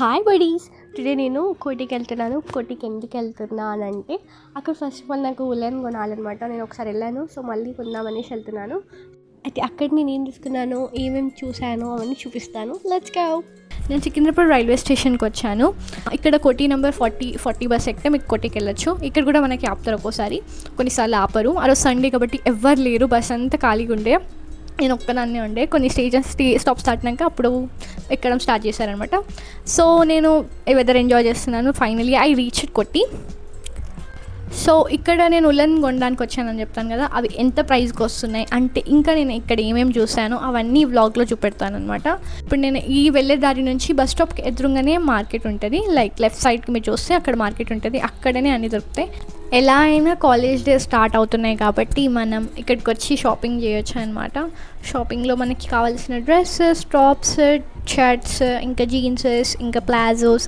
Hi buddies. Today నేను కోటికి వెళ్తున్నాను. కోటికి ఎందుకు వెళ్తున్నానంటే అక్కడ ఫస్ట్ ఆఫ్ ఆల్ నాకు ఉలెన్ కొనాలన్నమాట. నేను ఒకసారి వెళ్ళాను, సో మళ్ళీ కొందామనేసి వెళ్తున్నాను. అయితే అక్కడ నేను ఏం తీసుకున్నాను, ఏమేమి చూశాను అవన్నీ చూపిస్తాను. Let's go. నేను సికింద్రాబాద్ రైల్వే స్టేషన్కి వచ్చాను. ఇక్కడ కోటి నెంబర్ 40 బస్ ఎక్కితే మీకు కోటికి వెళ్ళొచ్చు. ఇక్కడ కూడా మనకి ఆపుతారు, ఒక్కోసారి కొన్నిసార్లు ఆపరు. ఆ రోజు సండే కాబట్టి ఎవ్వరు లేరు, బస్ అంతా ఖాళీగా ఉండే. నేను ఒక్కదాన్నే ఉండే. కొన్ని స్టాప్స్ దాటినాక అప్పుడు ఎక్కడం స్టార్ట్ చేశారనమాట. సో నేను వెదర్ ఎంజాయ్ చేస్తున్నాను. ఫైనలీ ఐ రీచ్ కోటి. సో ఇక్కడ నేను ఉలెన్ కొనడానికి వచ్చానని చెప్తాను కదా, అవి ఎంత ప్రైస్కి వస్తున్నాయి అంటే ఇంకా నేను ఇక్కడ ఏమేమి చూశానో అవన్నీ వ్లాగ్లో చూపెడతాను అనమాట. ఇప్పుడు నేను ఈ వెళ్ళే దారి నుంచి బస్ స్టాప్కి ఎదురుగానే మార్కెట్ ఉంటుంది. లైక్ లెఫ్ట్ సైడ్కి మీరు చూస్తే అక్కడ మార్కెట్ ఉంటుంది, అక్కడనే అన్నీ దొరుకుతాయి. ఎలా అయినా కాలేజ్ డే స్టార్ట్ అవుతున్నాయి కాబట్టి మనం ఇక్కడికి వచ్చి షాపింగ్ చేయొచ్చు అనమాట. షాపింగ్లో మనకి కావాల్సిన డ్రెస్సెస్, టాప్స్, షర్ట్స్, ఇంకా జీన్సెస్, ఇంకా ప్లాజోస్,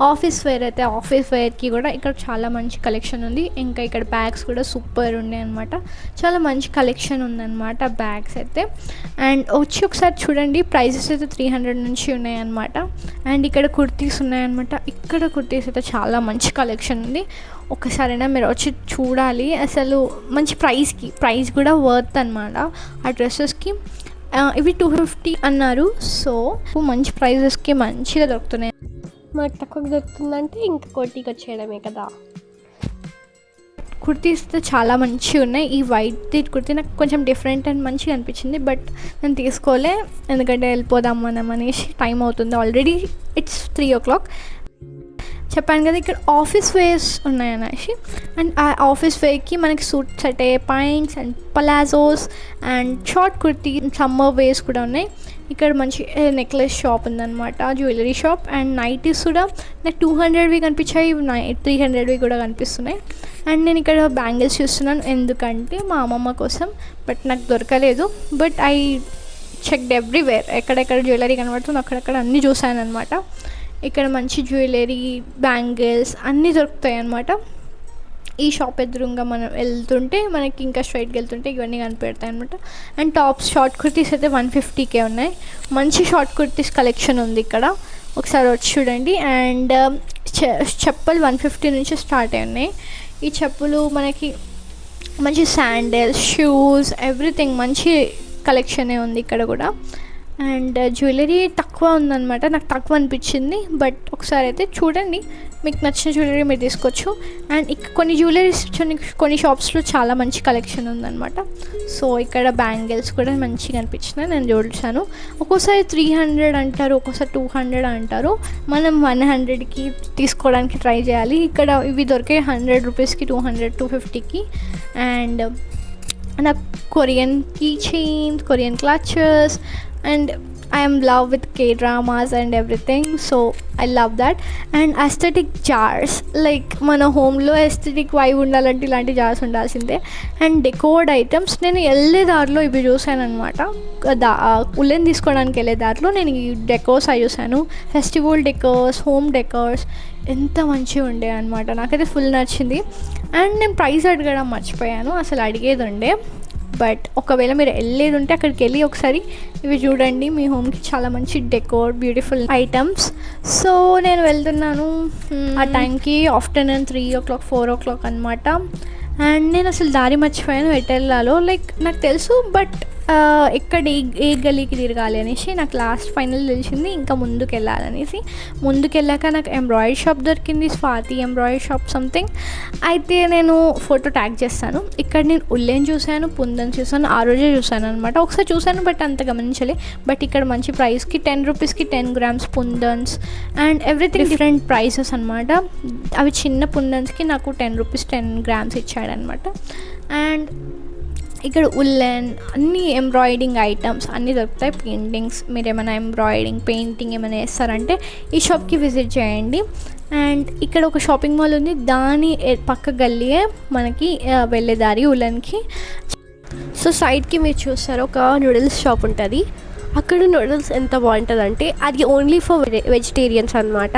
ఆఫీస్ వేర్ అయితే ఆఫీస్ వేర్కి కూడా ఇక్కడ చాలా మంచి కలెక్షన్ ఉంది. ఇంకా ఇక్కడ బ్యాగ్స్ కూడా సూపర్ ఉన్నాయి అనమాట. చాలా మంచి కలెక్షన్ ఉందన్నమాట బ్యాగ్స్ అయితే. అండ్ వచ్చి ఒకసారి చూడండి, ప్రైజెస్ అయితే 300 నుంచి ఉన్నాయన్నమాట. అండ్ ఇక్కడ కుర్తీస్ ఉన్నాయన్నమాట. ఇక్కడ కుర్తీస్ అయితే చాలా మంచి కలెక్షన్ ఉంది. ఒక్కసారైనా మీరు వచ్చి చూడాలి. అసలు మంచి ప్రైస్ కూడా వర్త్ అనమాట ఆ డ్రెస్సెస్కి. ఇవి 250 అన్నారు. సో మంచి ప్రైజెస్కి మంచిగా దొరుకుతున్నాయి. మనకు తక్కువ దొరుకుతుందంటే ఇంకా కోటికి వచ్చేయడమే కదా. కుర్తీస్ చాలా మంచిగా ఉన్నాయి. ఈ వైట్ కుర్తీ నాకు కొంచెం డిఫరెంట్ అండ్ మంచిగా అనిపించింది, బట్ నేను తీసుకోలే, ఎందుకంటే వెళ్ళిపోదాం మనం అనేసి. టైం అవుతుంది ఆల్రెడీ, ఇట్స్ 3 o'clock. చెప్పాను కదా ఇక్కడ ఆఫీస్ వేర్స్ ఉన్నాయనేసి. అండ్ ఆ ఆఫీస్ వేర్కి మనకి సూట్ సెట్ అయ్యే pants and palazzos and short kurti, summer wears కూడా ఉన్నాయి. ఇక్కడ మంచి నెక్లెస్ షాప్ ఉందన్నమాట, జ్యువెలరీ షాప్. అండ్ నైటీస్ కూడా నాకు 200వి కనిపించాయి, 300వి కూడా కనిపిస్తున్నాయి. అండ్ నేను ఇక్కడ బ్యాంగిల్స్ చూస్తున్నాను, ఎందుకంటే మా అమ్మమ్మ కోసం, బట్ నాకు దొరకలేదు. బట్ ఐ చెక్డ్ ఎవ్రీవేర్, ఎక్కడెక్కడ జ్యువెలరీ కనబడుతుంది అక్కడక్కడ అన్నీ చూసాను అనమాట. ఇక్కడ మంచి జ్యువెలరీ, బ్యాంగిల్స్ అన్నీ దొరుకుతాయి అన్నమాట. ఈ షాప్ ఎదురుగా మనం వెళ్తుంటే మనకి ఇంకా స్ట్రైట్కి వెళ్తుంటే ఇవన్నీ కనిపెడతాయి అనమాట. అండ్ టాప్స్, షార్ట్ కుర్తీస్ అయితే 150కే ఉన్నాయి. మంచి షార్ట్ కుర్తీస్ కలెక్షన్ ఉంది ఇక్కడ, ఒకసారి వచ్చి చూడండి. అండ్ చెప్పులు 150 నుంచి స్టార్ట్ అయి ఉన్నాయి. ఈ చెప్పులు మనకి మంచి శాండిల్స్, షూస్, ఎవ్రీథింగ్ మంచి కలెక్షనే ఉంది ఇక్కడ కూడా. అండ్ జ్యువెలరీ తక్కువ ఉందన్నమాట, నాకు తక్కువ అనిపించింది. బట్ ఒకసారి అయితే చూడండి, మీకు నచ్చిన జ్యువెలరీ మీరు తీసుకోవచ్చు. అండ్ ఇక్కడ కొన్ని జ్యువెలరీస్, కొన్ని షాప్స్లో చాలా మంచి కలెక్షన్ ఉందన్నమాట. సో ఇక్కడ బ్యాంగిల్స్ కూడా మంచిగా అనిపించినాయి, నేను చూసాను. ఒక్కోసారి 300 అంటారు, ఒక్కోసారి 200 అంటారు. మనం 100కి తీసుకోవడానికి ట్రై చేయాలి. ఇక్కడ ఇవి దొరికే 100 రూపీస్కి, 200, 250కి. అండ్ నాకు Korean key chains, Korean clutches, and I am love with K-dramas and everything, so I love that. And aesthetic jars, like మన హోమ్లో ఎస్థెటిక్ వైబ్ ఉండాలంటే ఇలాంటి జార్స్ ఉండాల్సిందే. అండ్ డెకోర్డ్ ఐటమ్స్, నేను వెళ్ళే దారిలో ఇవి చూసాను అనమాట. ఉలెన్ తీసుకోవడానికి వెళ్ళే దారిలో నేను ఈ డెకోర్స్ అవి చూసాను. ఫెస్టివల్ డెకోర్స్, హోమ్ డెకోర్స్ ఎంత మంచిగా ఉండే అనమాట, నాకైతే ఫుల్ నచ్చింది. అండ్ నేను ప్రైస్ అడగడం మర్చిపోయాను, అసలు అడిగేది ఉండే. బట్ ఒకవేళ మీరు వెళ్ళేది ఉంటే అక్కడికి వెళ్ళి ఒకసారి ఇవి చూడండి, మీ హోమ్కి చాలా మంచి డెకోర్, బ్యూటిఫుల్ ఐటమ్స్. సో నేను వెళ్తున్నాను ఆ టైంకి, ఆఫ్టర్నూన్ 3 o'clock, 4 o'clock అనమాట. అండ్ నేను అసలు దారి మర్చిపోయాను ఎటు వెళ్ళాలో. లైక్ నాకు తెలుసు, బట్ ఎక్కడ ఏ గలీకి తిరగాలి అనేసి నాకు లాస్ట్ ఫైనల్ తెలిసింది, ఇంకా ముందుకు వెళ్ళాలనేసి. ముందుకు వెళ్ళాక నాకు ఎంబ్రాయిడరీ షాప్ దొరికింది, స్వాతి ఎంబ్రాయిడరీ షాప్ సంథింగ్. అయితే నేను ఫోటో ట్యాగ్ చేస్తాను. ఇక్కడ నేను ఉల్లెన్ చూశాను, కుందన్ చూసాను, ఆ రోజే చూసాను అనమాట. ఒకసారి చూసాను బట్ అంత గమనించలే. బట్ ఇక్కడ మంచి ప్రైస్కి 10 రూపీస్కి 10 grams pendants and everything different prices అనమాట. అవి చిన్న పుందన్స్కి నాకు 10 రూపీస్ 10 grams ఇచ్చాడనమాట. అండ్ ఇక్కడ ఉల్లెన్ అన్ని ఎంబ్రాయిడింగ్ ఐటమ్స్ అన్నీ దొరుకుతాయి. పెయింటింగ్స్, మీరు ఏమైనా ఎంబ్రాయిడింగ్, పెయింటింగ్ ఏమైనా వేస్తారంటే ఈ షాప్కి విజిట్ చేయండి. అండ్ ఇక్కడ ఒక షాపింగ్ మాల్ ఉంది, దాని పక్క గల్లీయే మనకి వెళ్ళేదారి ఉలెన్కి. సో సైడ్కి మీరు చూస్తారు ఒక నూడిల్స్ షాప్ ఉంటుంది. అక్కడ నూడిల్స్ ఎంత బాగుంటుందంటే అది ఓన్లీ ఫర్ వెజిటేరియన్స్ అనమాట.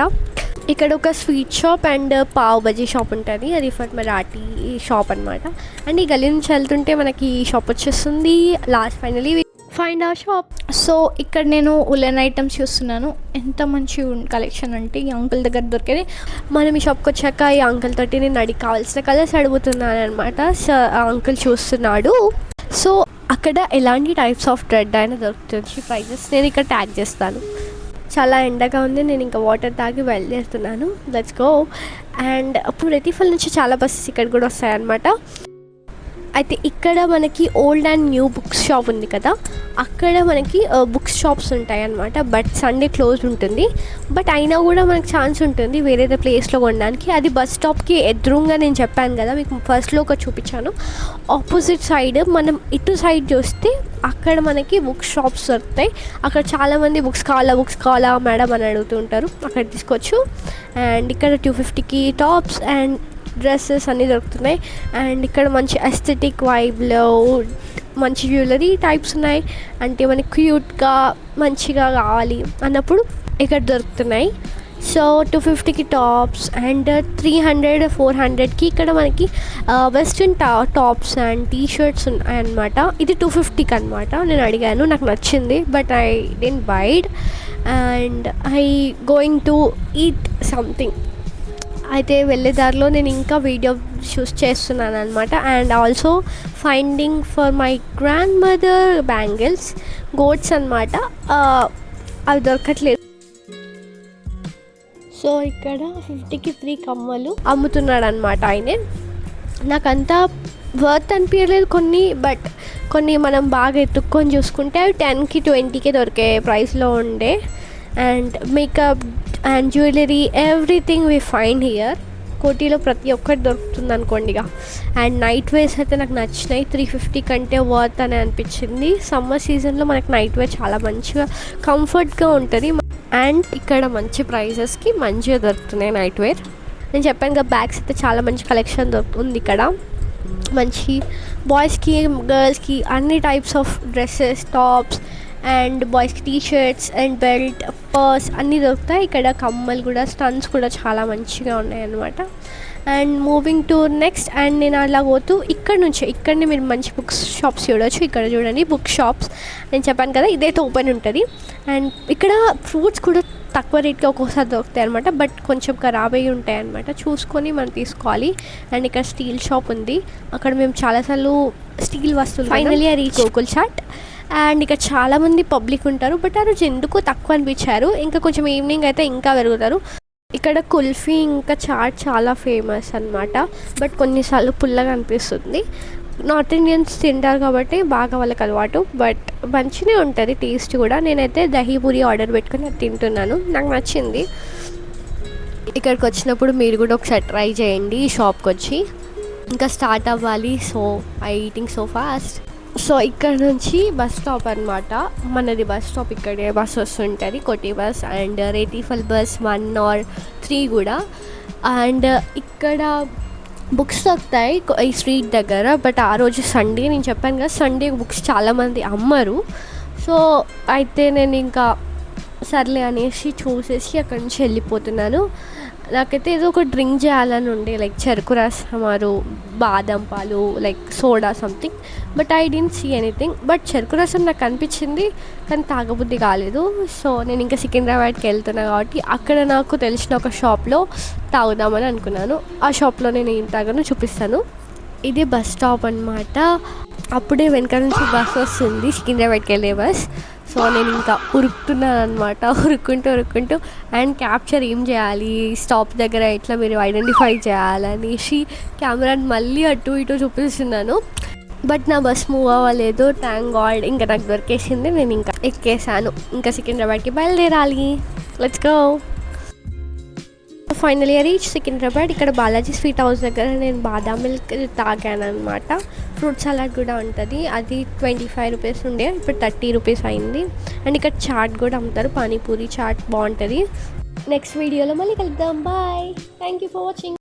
ఇక్కడ ఒక sweet shop and pav bajji shop ఉంటుంది, అది ఫర్ మరాఠీ షాప్ అనమాట. అండ్ ఈ గల్లీ నుంచి వెళ్తుంటే మనకి ఈ షాప్ వచ్చేస్తుంది. Last finally find hour shop. So ఇక్కడ నేను ఉలెన్ ఐటమ్స్ చూస్తున్నాను. ఎంత మంచి కలెక్షన్ అంటే ఈ అంకుల్ దగ్గర దొరికేది. మనం ఈ షాప్కి వచ్చాక ఈ అంకుల్ తోటి నేను అడిగి కావాల్సిన కలర్స్ అడుగుతున్నాను అనమాట. సో ఆ అంకుల్ చూస్తున్నాడు. సో అక్కడ ఎలాంటి టైప్స్ ఆఫ్ థ్రెడ్ అయినా దొరుకుతుంది. ప్రైజెస్ నేను ఇక్కడ ట్యాగ్ చేస్తాను. చాలా ఎండగా ఉంది, నేను ఇంకా వాటర్ తాగి వెళ్ళేస్తున్నాను. Let's go. అండ్ అప్పుడు రెతిఫల్ నుంచి చాలా బస్సెస్ ఇక్కడ కూడా వస్తాయన్నమాట. అయితే ఇక్కడ మనకి old and new books shop ఉంది కదా, అక్కడ మనకి బుక్స్ షాప్స్ ఉంటాయి అన్నమాట. బట్ సండే క్లోజ్ ఉంటుంది. బట్ అయినా కూడా మనకు ఛాన్స్ ఉంటుంది వేరే ప్లేస్లో కొనడానికి. అది బస్ స్టాప్కి ఎదురుగా నేను చెప్పాను కదా మీకు ఫస్ట్లో ఒక చూపించాను. ఆపోజిట్ సైడ్ మనం ఇటు సైడ్ చూస్తే అక్కడ మనకి బుక్ షాప్స్ దొరుకుతాయి. అక్కడ చాలామంది బుక్స్ కావాలా మేడం అని అడుగుతుంటారు. అక్కడ తీసుకోవచ్చు. అండ్ ఇక్కడ 250కి టాప్స్ అండ్ డ్రెస్సెస్ అన్నీ దొరుకుతున్నాయి. అండ్ ఇక్కడ మంచి ఎస్థెటిక్ వైబ్లో మంచి జ్యువెలరీ టైప్స్ ఉన్నాయి. అంటే మనకి క్యూట్గా మంచిగా కావాలి అన్నప్పుడు ఇక్కడ దొరుకుతున్నాయి. సో 250కి టాప్స్ అండ్ 300 400కి ఇక్కడ మనకి western tops and T shirts ఉన్నాయన్నమాట. ఇది 250కి అనమాట. నేను అడిగాను, నాకు నచ్చింది, but I didn't buy. And I going to eat something. అయితే వెళ్ళే దారిలో నేను ఇంకా వీడియో చేస్తున్నాను అనమాట. And also finding for my grandmother bangles, గోట్స్ అనమాట. అవి దొరకట్లేదు. సో ఇక్కడ 50కి 3 కమ్మలు అమ్ముతున్నాడు అనమాట ఆయనే. నాకంతా వర్త్ అనిపించలేదు కొన్ని, బట్ కొన్ని మనం బాగా ఎత్తుక్కొని చూసుకుంటే అవి 10కి 20కే దొరికే ప్రైస్లో ఉండే. And makeup and jewellery everything we find here. కోటిలో ప్రతి ఒక్కటి దొరుకుతుంది అనుకోండి ఇక. అండ్ నైట్ వేర్స్ అయితే నాకు నచ్చినాయి. 350 కంటే వర్త్ అని అనిపించింది. సమ్మర్ సీజన్లో మనకు నైట్ వేర్ చాలా మంచిగా కంఫర్ట్గా ఉంటుంది. అండ్ ఇక్కడ మంచి ప్రైజెస్కి మంచిగా దొరుకుతున్నాయి నైట్ వేర్. నేను చెప్పాను కదా బ్యాగ్స్ అయితే చాలా మంచి కలెక్షన్ దొరుకుతుంది ఇక్కడ. మంచి బాయ్స్కి గర్ల్స్కి అన్ని types of dresses, tops and బాయ్స్కి T shirts and belt, purse అన్నీ దొరుకుతాయి. ఇక్కడ కమ్మలు కూడా, స్టన్స్ కూడా చాలా మంచిగా ఉన్నాయి అన్నమాట. And moving to next. And నేను అలా పోతూ ఇక్కడనే మీరు మంచి బుక్స్ షాప్స్ చూడవచ్చు. ఇక్కడ చూడండి బుక్ షాప్స్. నేను చెప్పాను కదా ఇదైతే ఓపెన్ ఉంటుంది. అండ్ ఇక్కడ ఫ్రూట్స్ కూడా తక్కువ రేట్కి ఒక్కోసారి దొరుకుతాయి అనమాట. బట్ కొంచెం ఖరాబ్ అయ్యి ఉంటాయి అనమాట. చూసుకొని మనం తీసుకోవాలి. అండ్ ఇక్కడ స్టీల్ షాప్ ఉంది. అక్కడ మేము చాలాసార్లు స్టీల్ వస్తువులు ఫైనలీ అది గోకుల్ చాట్. అండ్ ఇక్కడ చాలామంది పబ్లిక్ ఉంటారు. బట్ ఆ రోజు ఎందుకో తక్కువ అనిపించారు. ఇంకా కొంచెం ఈవినింగ్ అయితే ఇంకా పెరుగుతారు. ఇక్కడ కుల్ఫీ ఇంకా చాట్ చాలా ఫేమస్ అనమాట. బట్ కొన్నిసార్లు పుల్లగా అనిపిస్తుంది. నార్త్ ఇండియన్స్ తింటారు కాబట్టి బాగా వాళ్ళకి అలవాటు. బట్ మంచిగా ఉంటుంది టేస్ట్ కూడా. నేనైతే దహీ పూరి ఆర్డర్ పెట్టుకుని అది తింటున్నాను, నాకు నచ్చింది. ఇక్కడికి వచ్చినప్పుడు మీరు కూడా ఒకసారి ట్రై చేయండి ఈ షాప్కి వచ్చి. ఇంకా స్టార్ట్ అవ్వాలి. So I eating so fast. So ఇక్కడ నుంచి బస్ స్టాప్ అనమాట. మనది బస్ స్టాప్ ఇక్కడే బస్ వస్తుంటుంది, కోటి బస్ అండ్ రేటిఫల్ బస్ 1 or 3 కూడా. అండ్ ఇక్కడ బుక్స్ దొరుకుతాయి ఈ స్ట్రీట్ దగ్గర. బట్ ఆ రోజు సండే, నేను చెప్పాను కదా సండే బుక్స్ చాలామంది అమ్మరు. సో అయితే నేను ఇంకా సర్లే అనేసి చూసేసి అక్కడి నుంచి వెళ్ళిపోతున్నాను. నాకైతే ఏదో ఒక డ్రింక్ చేయాలని ఉండే, లైక్ చెరుకు రసమారు, బాదం పాలు, like soda something. But I don't see anything. But చెరుకు రసం నాకు అనిపించింది కానీ తాగబుద్ధి కాలేదు. సో నేను ఇంకా సికింద్రాబాద్కి వెళ్తున్నా కాబట్టి అక్కడ నాకు తెలిసిన ఒక షాప్లో తాగుదామని అనుకున్నాను. ఆ షాప్లో నేను ఏం తాగానో చూపిస్తాను. ఇది బస్ స్టాప్ అనమాట. అప్పుడే వెనక నుంచి బస్ వస్తుంది, సికింద్రాబాద్కి వెళ్ళే బస్. సో నేను ఇంకా ఉరుకుతున్నాను అనమాట. ఉరుక్కుంటూ అండ్ క్యాప్చర్ ఏం చేయాలి స్టాప్ దగ్గర, ఎట్లా మీరు ఐడెంటిఫై చేయాలనేసి కెమెరాని మళ్ళీ అటు ఇటు చూపిస్తున్నాను. బట్ నా బస్ మూవ్ అవ్వలేదు. థ్యాంక్ గాడ్ ఇంకా నాకు దొరికేసింది. నేను ఇంకా ఎక్కేసాను. ఇంకా సికింద్రాబాద్కి బయలుదేరాలి. Let's go. Finally reach Secunderabad. ఇక్కడ బాలాజీ స్వీట్ హౌస్ దగ్గర నేను బాదాం మిల్క్ తాగాను అనమాట. ఫ్రూట్ సలాడ్ కూడా ఉంటుంది. అది 25 రూపీస్ ఉండే, ఇప్పుడు 30 రూపీస్ అయింది. అండ్ ఇక్కడ చాట్ కూడా అమ్ముతారు, పానీపూరి చాట్ బాగుంటుంది. నెక్స్ట్ వీడియోలో మళ్ళీ కలుద్దాం. Bye. Thank you for watching.